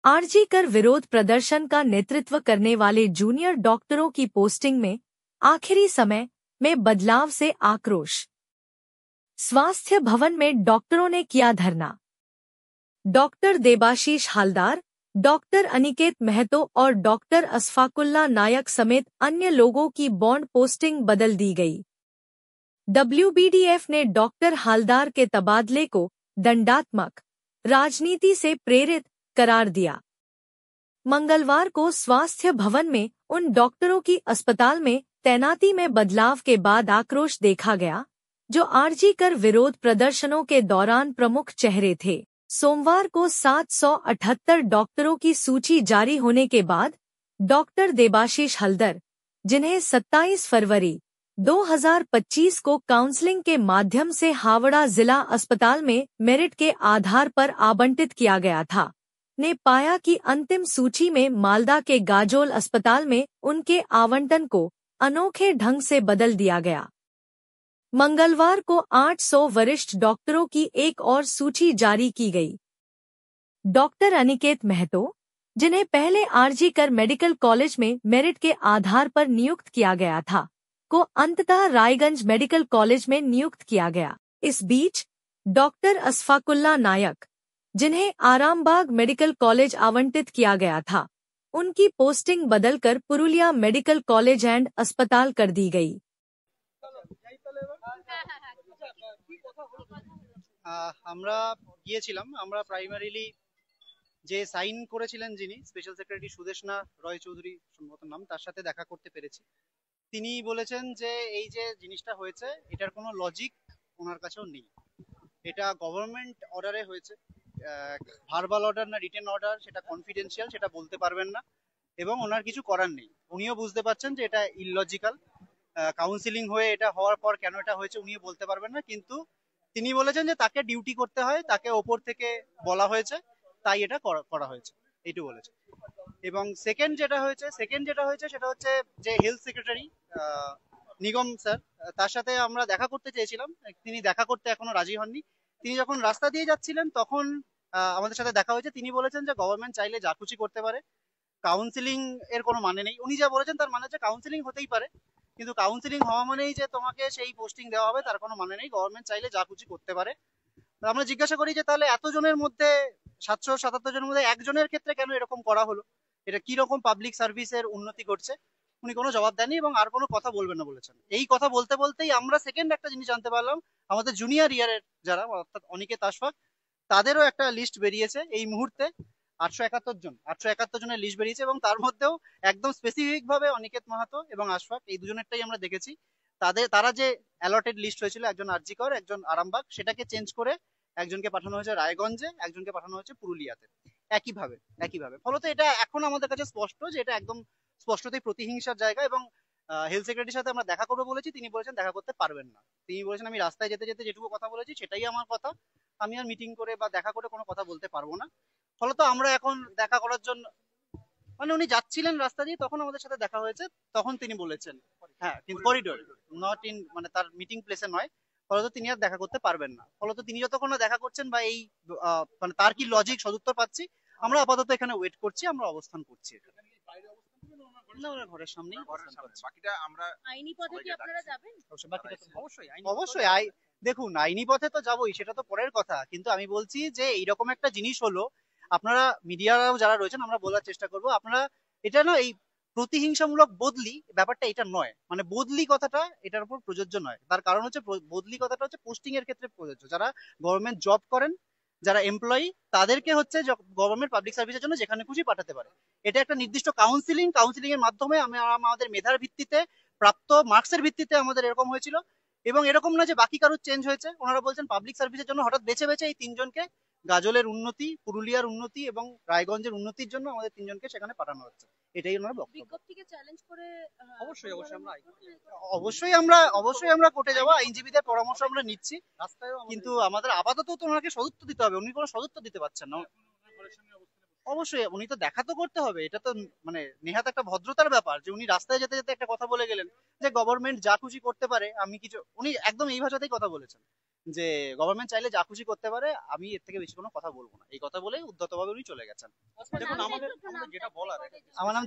RG कर विरोध प्रदर्शन का नेतृत्व करने वाले जूनियर डॉक्टरों की पोस्टिंग में आखिरी समय में बदलाव से आक्रोश। स्वास्थ्य भवन में डॉक्टरों ने किया धरना। डॉक्टर देबाशीष हालदार, डॉक्टर अनिकेत महतो और डॉक्टर अशफाकुल्ला नायक समेत अन्य लोगों की बॉन्ड पोस्टिंग बदल दी गई। WBDF ने डॉक्टर हालदार के तबादले को दंडात्मक राजनीति से प्रेरित करार दिया। मंगलवार को स्वास्थ्य भवन में उन डॉक्टरों की अस्पताल में तैनाती में बदलाव के बाद आक्रोश देखा गया, जो आरजी कर विरोध प्रदर्शनों के दौरान प्रमुख चेहरे थे। सोमवार को 778 डॉक्टरों की सूची जारी होने के बाद डॉक्टर देबाशीष हल्दर, जिन्हें 27 फरवरी 2025 को काउंसलिंग के माध्यम से हावड़ा जिला अस्पताल में मेरिट के आधार पर आवंटित किया गया था, ने पाया कि अंतिम सूची में मालदा के गाजोल अस्पताल में उनके आवंटन को अनोखे ढंग से बदल दिया गया। मंगलवार को 800 वरिष्ठ डॉक्टरों की एक और सूची जारी की गई। डॉक्टर अनिकेत महतो, जिन्हें पहले आरजी कर मेडिकल कॉलेज में मेरिट के आधार पर नियुक्त किया गया था, को अंततः रायगंज मेडिकल कॉलेज में नियुक्त किया गया। इस बीच डॉक्टर अशफाकुल्ला नायक, जिन्हें आरामबाग मेडिकल कॉलेज आवंटित किया गया था, उनकी पोस्टिंग बदलकर पुरुलिया मेडिकल कॉलेज एंड अस्पताल कर दी गई। আমরা গিয়েছিলাম, আমরা প্রাইমারিলি যে সাইন করেছিলেন যিনি স্পেশাল সেক্রেটারি সুদেশনা রয় চৌধুরী সম্ভবত নাম, তার সাথে দেখা করতে পেরেছি। তিনি বলেছেন যে এই যে জিনিসটা হয়েছে এটার কোনো লজিক ওনার কাছেও নেই। এটা গভর্নমেন্ট অর্ডারে হয়েছে, ভার্বাল অর্ডার না রিটেন অর্ডার সেটা কনফিডেন্সিয়াল, সেটা বলতে পারবেন না এবং ওনার কিছু করার নেই। উনিও বুঝতে পারছেন যে এটা ইললজিক্যাল। কাউন্সিলিং হয়ে এটা হওয়ার পর কেন এটা হয়েছে উনিও বলতে পারবেন না, কিন্তু তিনি বলেছেন যে তাকে ডিউটি করতে হয়, তাকে ওপর থেকে বলা হয়েছে, তাই এটা করা হয়েছে, এইটুকু বলেছে। এবং সেকেন্ড যেটা হয়েছে সেটা হচ্ছে যে হেলথ সেক্রেটারি নিগম স্যার, তার সাথে আমরা দেখা করতে চেয়েছিলাম, তিনি দেখা করতে এখনো রাজি হননি। তিনি যখন রাস্তা দিয়ে যাচ্ছিলেন তখন আমাদের সাথে দেখা হয়েছে। তিনি বলেছেন যে গভর্নমেন্ট চাইলে যা খুশি করতে পারে, কাউন্সিলিং এর কোনো মানে নেই। উনি যা বলেছেন তার মানে হচ্ছে কাউন্সিলিং হতেই পারে, কিন্তু কাউন্সিলিং হওয়া মানেই যে তোমাকে সেই পোস্টিং দেওয়া হবে তার কোনো মানে নেই। গভর্নমেন্ট চাইলে যা খুশি করতে পারে। আমরা জিজ্ঞাসা করি যে তাহলে এতজনের মধ্যে 777 জনের মধ্যে একজনের ক্ষেত্রে কেন এরকম করা হলো, এটা কি রকম পাবলিক সার্ভিসের উন্নতি করছে? উনি কোনো জবাব দেননি এবং আর কোনো কথা বলবেন না বলেছেন। এই কথা বলতে বলতেই আমরা সেকেন্ড একটা জিনিস জানতে পারলাম, আমাদের জুনিয়র ইয়ারের যারা, অর্থাৎ অনিকেত আশফাক, তাদেরও একটা লিস্ট বেরিয়েছে এই মুহূর্তে। 871 জনের লিস্ট বেরিয়েছে এবং তার মধ্যেও একদম স্পেসিফিক ভাবে অনিকেত মাহাতো এবং আশফাক, এই দুজনেরটাই আমরা দেখেছি। তারা যে অ্যালটেড লিস্ট হয়েছিল, একজন আরজিকর একজন আরামবাগ, সেটাকে চেঞ্জ করে একজনকে পাঠানো হয়েছে রায়গঞ্জে, একজনকে পাঠানো হয়েছে পুরুলিয়াতে একইভাবে। ফলত এটা এখন আমাদের কাছে স্পষ্ট যে এটা একদম স্পষ্টতই প্রতিহিংসার জায়গা। এবং হেলথ সেক্রেটারির সাথে আমরা দেখা করবো বলেছি, তিনি বলেছেন দেখা করতে পারবেন না। তিনি বলেছেন আমি রাস্তায় যেতে যেতে যেটুকু কথা বলেছি সেটাই আমার কথা, আমি আর মিটিং করে বা দেখা করে কোনো কথা বলতে পারবো না। ফলত আমরা এখন দেখা করার জন্য, মানে উনি যাচ্ছিলেন রাস্তা দিয়ে তখন আমাদের সাথে দেখা হয়েছে, তখন তিনি বলেছেন, হ্যাঁ কিন্তু করিডোর, নট ইন, মানে তার মিটিং প্লেসে নয়। ফলত তিনি আর দেখা করতে পারবেন না। ফলত তিনি যতক্ষণ না দেখা করছেন বা এই মানে তার কি লজিক সদুত্তর পাচ্ছি, আমরা আপাতত এখানে ওয়েট করছি, আমরা অবস্থান করছি না, ওনার ঘরের সামনেই। বাকিটা আমরা আইনি পথে কি আপনারা যাবেন? অবশ্যই দেখুন, আইনি পথে তো যাবোই, সেটা তো পরের কথা, কিন্তু আমি বলছি যে এইরকম একটা জিনিস হলো, আপনারা মিডিয়ারাও যারা রয়েছেন, আমরা বলার চেষ্টা করবো, আপনারা এটা না, এই প্রতিহিংসামূলক বদলি ব্যাপারটা এটা নয়, মানে বদলি কথাটা এটার উপর প্রযোজ্য নয়। তার কারণ হচ্ছে বদলি কথাটা হচ্ছে পোস্টিং এর ক্ষেত্রে প্রযোজ্য। যারা গভর্নমেন্ট জব করেন, যারা এমপ্লয়ি, তাদেরকে হচ্ছে গভর্নমেন্ট পাবলিক সার্ভিসের জন্য যেখানে খুশি পাঠাতে পারে। এটা একটা নির্দিষ্ট কাউন্সিলিং এর মাধ্যমে আমাদের মেধার ভিত্তিতে, প্রাপ্ত মার্কসের ভিত্তিতে আমাদের এরকম হয়েছিল। এবং এরকম না যে বাকি কারোর চেঞ্জ হয়েছে। ওনারা বলছেন পাবলিক সার্ভিসের জন্য হঠাৎ বেছে বেছে এই তিনজনকে, গাজলের উন্নতি, পুরুলিয়ার উন্নতি এবং রায়গঞ্জের উন্নতির জন্য আমাদের তিনজনকে সেখানে পাঠানো হচ্ছে, এটাই ওনার বক্তব্য। বিজ্ঞপ্তিকে চ্যালেঞ্জ করে অবশ্যই আমরা কোর্টে যাবো, আইনজীবীদের পরামর্শ আমরা নিচ্ছি, কিন্তু আমাদের আপাতত তো ওনাকে সদুত্তর দিতে হবে। উনি কোনো সদুত্তর দিতে পারছেন না। অবশ্যই উনি তো দেখা তো করতে হবে, এটা তো মানে নেহাত একটা ভদ্রতার ব্যাপার যে উনি রাস্তায় যেতে যেতে একটা কথা বলে গেলেন যে গভর্নমেন্ট যা খুশি করতে পারে, আমি কিছু, উনি একদম এই ভাষাতেই কথা বলেছেন যে গভর্নমেন্ট চাইলে যা খুশি করতে পারে, আমি এর থেকে বেশি কোনো কথা বলবো না, এই কথা বলে উদ্ধতভাবে উনি চলে গেছেন। দেখুন, আমাদের যেটা বলার, আমার নাম